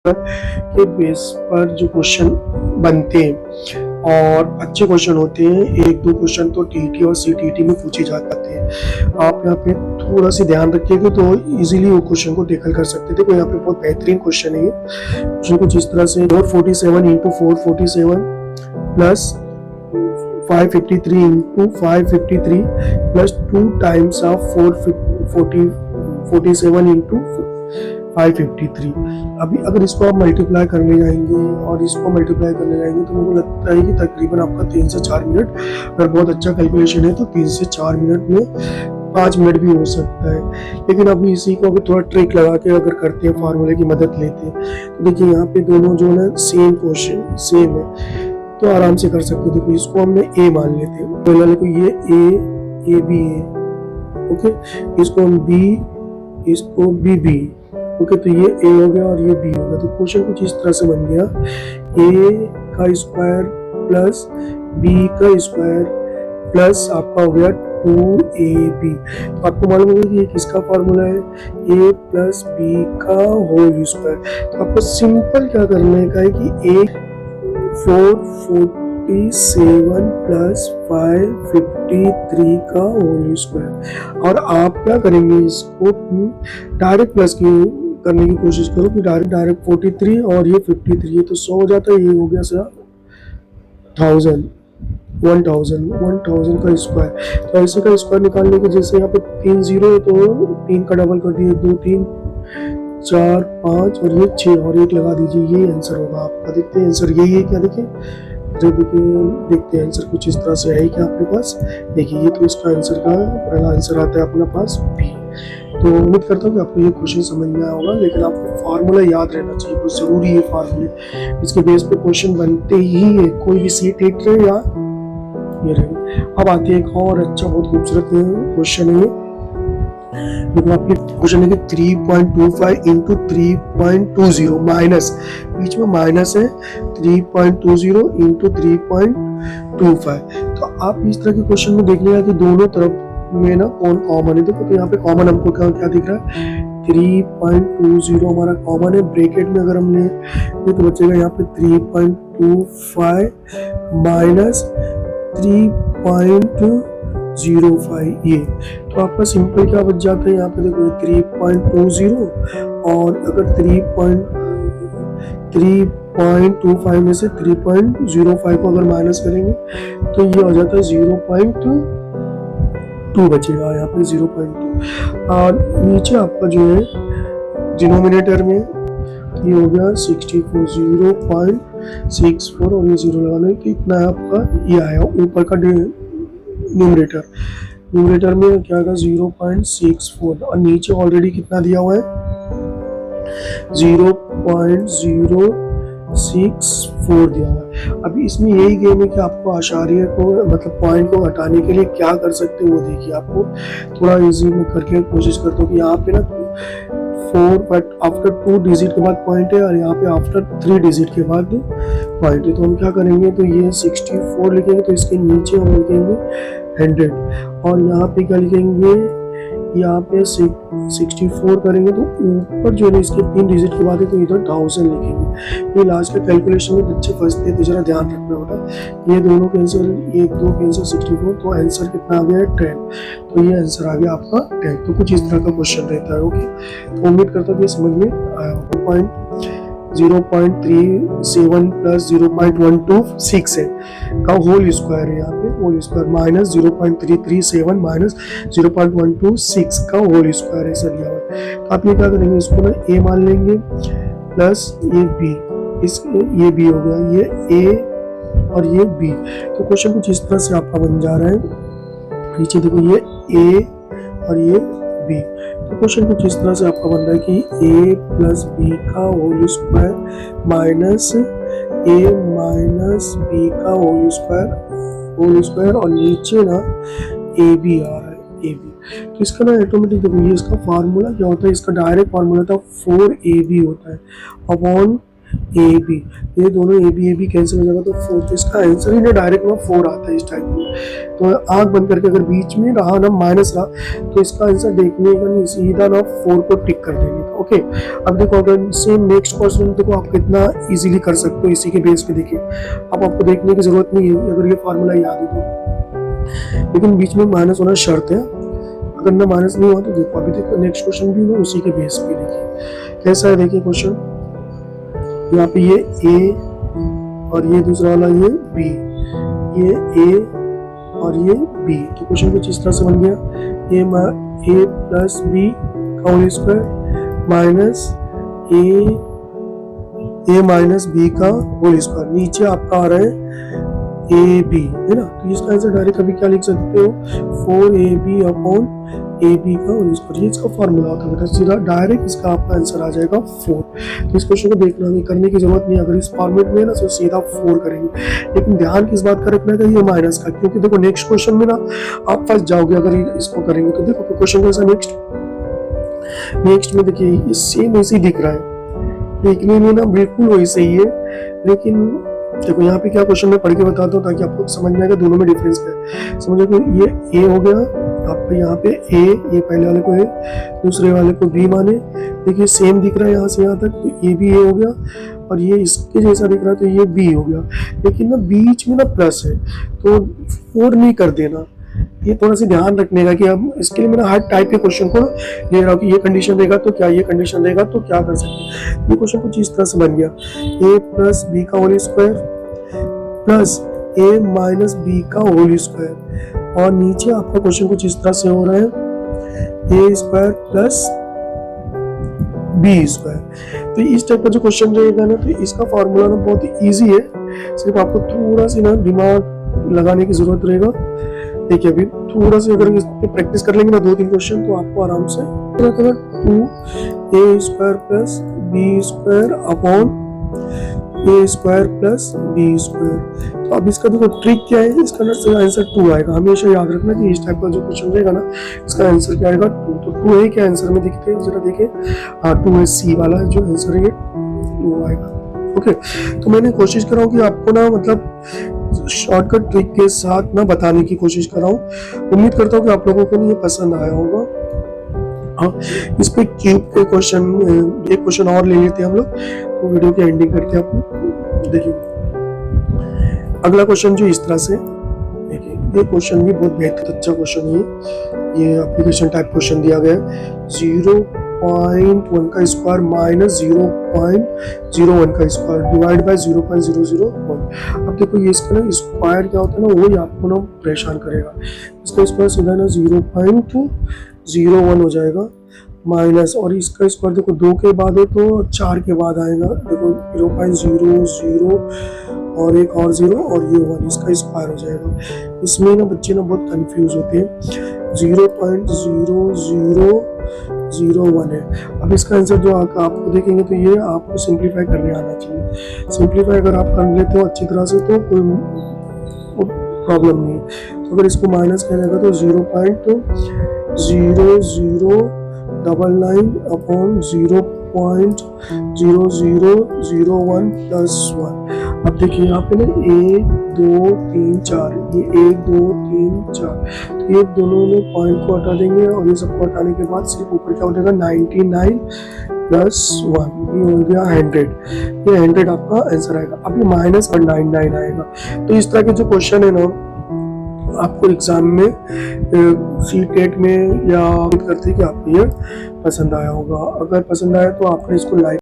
के बेस पर जो क्वेश्चन बनते हैं और अच्छे क्वेश्चन होते हैं, एक दो क्वेश्चन तो टीटी और सीटीटी में पूछे जाते हैं। आप यहाँ पे थोड़ा सी ध्यान रखिएगा तो इजीली वो क्वेश्चन को टैकल कर सकते थे। तो यहाँ पे बहुत बेहतरीन क्वेश्चन है ये। क्वेश्चन कुछ इस तरह से 447 into 447 plus 553 into 553 plus 2 times of 447 into 553। अभी अगर इसको आप मल्टीप्लाई करने जाएंगे और इसको मल्टीप्लाई करने जाएंगे तो मुझे लगता है कि तकरीबन आपका 3 से 4 मिनट, अगर बहुत अच्छा कैलकुलेशन है तो 3 से 4 मिनट में 5 मिनट भी हो सकता है। लेकिन अभी इसी को अगर थोड़ा ट्रिक लगा के अगर करते हैं, फार्मूले की मदद लेते हैं, तो देखिए यहाँ पे दोनों जो है सेम क्वेश्चन सेम है तो आराम से कर सकते हैं। देखो इसको हमने ए मान लेते हैं, पहले देखो ये बी है, ओके, इसको हम बी, इसको बी, ओके, तो ये ए हो गया और ये बी हो गया। तो क्वेश्चन कुछ इस तरह से बन गया, ए का स्क्वायर प्लस बी का स्क्वायर प्लस आपका हो गया 2ab। तो आपको मालूम होगा कि ये किसका फार्मूला है, a प्लस बी का होल स्क्वायर। तो आपको सिंपल क्या करने का है कि a 447 प्लस 553 का होल स्क्वायर, और आप क्या करेंगे, इसको डायरेक्ट प्लस करने की कोशिश करो कि डायरेक्ट 43 और ये 53, ये तो 100 हो जाता है, ये हो गया सर 1000 का स्क्वायर। तो ऐसे का स्क्वायर निकालने के, जैसे यहाँ पे 3 जीरो है तो 3 का डबल कर दिए, 2 3 4 5 और ये 6 और 1 लगा दीजिए, ये आंसर होगा आपका। देखते हैं आंसर यही है क्या, देखिए देखते हैं आंसर कुछ इस तरह से है क्या आपके पास। देखिए ये तो इसका आंसर का पहला आंसर आता है अपना पास बी। तो उम्मीद करता हूँ कि आपको ये क्वेश्चन समझ में आया होगा, लेकिन आपको फार्मूला याद रहना चाहिए, बहुत जरूरी है फार्मूले। इसके बेस पे क्वेश्चन बनते ही है, कोई भी सी टेट रहे या ये रहे। अब आते हैं एक और अच्छा बहुत खूबसूरत क्वेश्चन है। देखो आपके क्वेश्चन है कि 3.25 इंटू 3.20 माइनस, बीच में माइनस है, 3.20 इंटू 3.25। तो आप इस तरह के क्वेश्चन में देख लेगा कि दोनों तरफ में ना कौन कॉमन है। देखो तो यहाँ पे कॉमन हमको क्या दिख रहा है, 3.20 हमारा कॉमन है। ब्रैकेट में अगर हमने ये तो बचेगा यहाँ पे 3.25 माइनस 3.05 ये। तो आपका सिंपल क्या बच जाता है यहाँ पे, देखो 3.20 और अगर 3.25 में से 3.05 को अगर माइनस करेंगे तो ये हो जाता है 0.2 बचेगा यहाँ पे 0.2। और नीचे आपका जो है डिनोमिनेटर में ये हो गया 64, 0.64 और ये 0 लगाना है कि इतना है आपका, ये आया ऊपर का न्यूमरेटर में क्या होगा 0.64 और नीचे ऑलरेडी कितना दिया हुआ है 0.064 दिया हुआ है। अभी इसमें यही गेम है कि आपको आशार्य को मतलब पॉइंट को हटाने के लिए क्या कर सकते हैं वो देखिए। आपको थोड़ा इजी में करके कोशिश करता हूँ कि यहाँ पे ना 4 बट आफ्टर 2 डिजिट के बाद पॉइंट है और यहाँ पे आफ्टर 3 डिजिट के बाद पॉइंट है। तो हम क्या करेंगे, तो ये 64 लिखेंगे तो इसके नीचे हम लिखेंगे 100 और यहाँ पे क्या लिखेंगे, यहाँ पे 64 करेंगे तो ऊपर जो है इसके 3 डिजिट के बाद है तो इधर 1000 लिखेंगे। ये लास्ट का कैलकुलेशन में बच्चे फंसते हैं तो जरा ध्यान रखना होगा। ये दोनों कैंसर, 1 2 कैंसर 64, तो आंसर कितना आ गया है 10। तो ये आंसर आ गया आपका 10। तो कुछ इस तरह का क्वेश्चन रहता है, ओके। तो उम्मीद करता हूँ कि समझ में आया। 0.37 प्लस 0.126 है का होल स्क्वायर है, यहाँ पे होल स्क्वायर माइनस 0.337 माइनस 0.126 का होल स्क्वायर ऐसा दिया हुआ है। तो आप ये क्या करेंगे, इसको ना ए मान लेंगे प्लस ये बी, ये बी हो गया, ये ए और ये बी। तो क्वेश्चन कुछ इस तरह से आपका बन जा रहा है। नीचे देखो ये ए और ये बी। तो क्वेश्चन कुछ इस तरह से आपका बन रहा है कि a प्लस बी का whole square minus a minus B का होल स्क्वायर और नीचे ना a b आ रहा है, a b। तो इसका ना ऑटोमेटिक देखो ये इसका फार्मूला क्या होता है, इसका डायरेक्ट फार्मूला था 4ab होता है अपॉन ab। ये दोनों ab कैंसिल हो जाएगा तो 4, तो इसका आंसर ही ना डायरेक्ट ना 4 आता है इस टाइप में। तो आंख बंद करके अगर बीच में रहा ना माइनस रहा तो इसका आंसर देखने का नहीं, सीधा ना 4 को टिक कर देंगे। ओके, अब देखो अगर सेम नेक्स्ट क्वेश्चन देखो आप कितना इजीली कर सकते हो इसी के बेस पे। देखिए अब आपको देखने की जरूरत नहीं है अगर ये फार्मूला याद है तो, लेकिन बीच में माइनस होना शर्त है। अगर ना माइनस नहीं हुआ तो देखो अभी देखो नेक्स्ट क्वेश्चन भी हुआ उसी के बेस पे। देखिए कैसा है, देखिए क्वेश्चन यहाँ पे ये ए और ये दूसरा वाला ये बी, ये ए और ये बी, तो क्वेश्चन कुछ इस तरह से बन गया ए प्लस बी का होल स्क्वायर माइनस ए माइनस बी का होल स्क्वायर, नीचे आपका आ रहा है ए बी है ना, तो इसका आंसर डायरेक्ट अभी क्या लिख सकते हो 4ab अपॉन ए बी का होल स्क्वायर, ये इसका फॉर्मूला होता है बेटा, सीधा डायरेक्ट इसका आपका आंसर आ जाएगा 4। तो इस क्वेश्चन को देखना नहीं, करने की जरूरत नहीं, अगर इस फॉर्मेट में है ना तो सीधा 4 करेंगे। लेकिन ध्यान किस बात का रखना है ये माइनस का, क्योंकि देखो नेक्स्ट क्वेश्चन में ना आप फंस जाओगे अगर इसको करेंगे तो। देखो क्वेश्चन कैसा नेक्स्ट में देखिए सेम ऐसे ही दिख रहा है, देखने में ना बिल्कुल वैसे ही है, लेकिन देखो यहाँ पे क्या क्वेश्चन में पढ़ के बताता हूँ ताकि आपको समझ में आएगा दोनों में डिफरेंस क्या है। समझो कि ये ए हो गया आपका, यहाँ पे ये पहले वाले को ए, दूसरे वाले को बी माने, देखिए सेम दिख रहा है यहाँ से यहाँ तक, तो ये भी ए हो गया और ये इसके जैसा दिख रहा है तो ये बी हो गया, लेकिन ना बीच में ना प्लस है तो 4 नहीं कर देना, ये थोड़ा सा ध्यान रखने का कि अब इसके लिए मैंने हर टाइप के क्वेश्चन को ले रहा हूँ कि ये कंडीशन देगा तो क्या, ये कंडीशन देगा तो क्या कर सकते हैं। ये क्वेश्चन कुछ इस तरह से बन गया ए प्लस बी का होल स्क्वायर प्लस ए माइनस बी का होल स्क्वायर, और नीचे आपका क्वेश्चन कुछ इस तरह से हो रहा है ए स्क्वायर प्लस बी स्क्वायर। तो इस टाइप का जो क्वेश्चन रहेगा ना तो इसका फॉर्मूला ना बहुत ही ईजी है, सिर्फ आपको थोड़ा सी ना दिमाग लगाने की जरूरत रहेगा। देखिए अभी थोड़ा सा अगर इस पे प्रैक्टिस कर लेंगे ना 2-3 क्वेश्चन तो आपको आराम से 2a square plus B square upon A square plus B square. तो अब इसका देखो ट्रिक क्या है, इसका आंसर 2 आएगा। हमेशा याद रखना कि इस टाइप का जो क्वेश्चन रहेगा ना इसका आंसर क्या आएगा 2। तो 2 है क्या आंसर में दिखते हैं, जरा देखिए हाँ 2 है, सी वाला जो आंसर है ये 2 आएगा। ओके, तो मैंने कोशिश कर रहा हूँ कि आपको ना मतलब शॉर्टकट ट्रिक के साथ ना बताने की कोशिश कर रहा हूँ। उम्मीद करता हूँ कि आप लोगों को ये पसंद आया होगा। हाँ, इस पे क्यूब के क्वेश्चन एक क्वेश्चन और ले लेते हैं हम लोग, तो वीडियो की एंडिंग करते हैं। आप देखिए अगला क्वेश्चन जो इस तरह से, देखिए ये क्वेश्चन भी बहुत बेहतर अच्छा क्वेश्चन है। ये एप्लीकेशन टाइप क्वेश्चन दिया गया है 0.1 का स्क्वायर माइनस 0.01 का स्क्वायर डिवाइड बाय 0.001। अब देखो ये इसका ना स्क्वायर क्या होता है ना वही आपको ना परेशान करेगा। इसका स्क्वायर सीधा ना 0.01 हो जाएगा माइनस, और इसका स्क्वायर देखो 2 के बाद है तो 4 के बाद आएगा, देखो 0.00 और एक और 0 और ये 1, इसका स्क्वायर हो जाएगा। इसमें ना बच्चे ना बहुत कंफ्यूज होते हैं, 0.0001 है। अब इसका आंसर जो आपको देखेंगे तो ये आपको सिंप्लीफाई करने आना चाहिए। सिंप्लीफाई अगर आप कर लेते हो अच्छी तरह से तो कोई प्रॉब्लम नहीं है। तो अगर इसको माइनस किया जाएगा तो 0.0099 अपॉन 0.0001 प्लस 1। अब देखिए यहाँ पे ना 1 2 3 4, ये 1 2 3 4, तो ये दोनों में पॉइंट को हटा देंगे और ये सबको हटाने के बाद सिर्फ ऊपर क्या हो जाएगा 99 प्लस 1, ये हो गया 100। ये 100 आपका आंसर आएगा। अब ये माइनस 199 आएगा। तो इस तरह के जो क्वेश्चन है ना आपको एग्जाम में सीटेट में या करते कि आपको ये पसंद आया होगा। अगर पसंद आया तो आपने इसको लाइक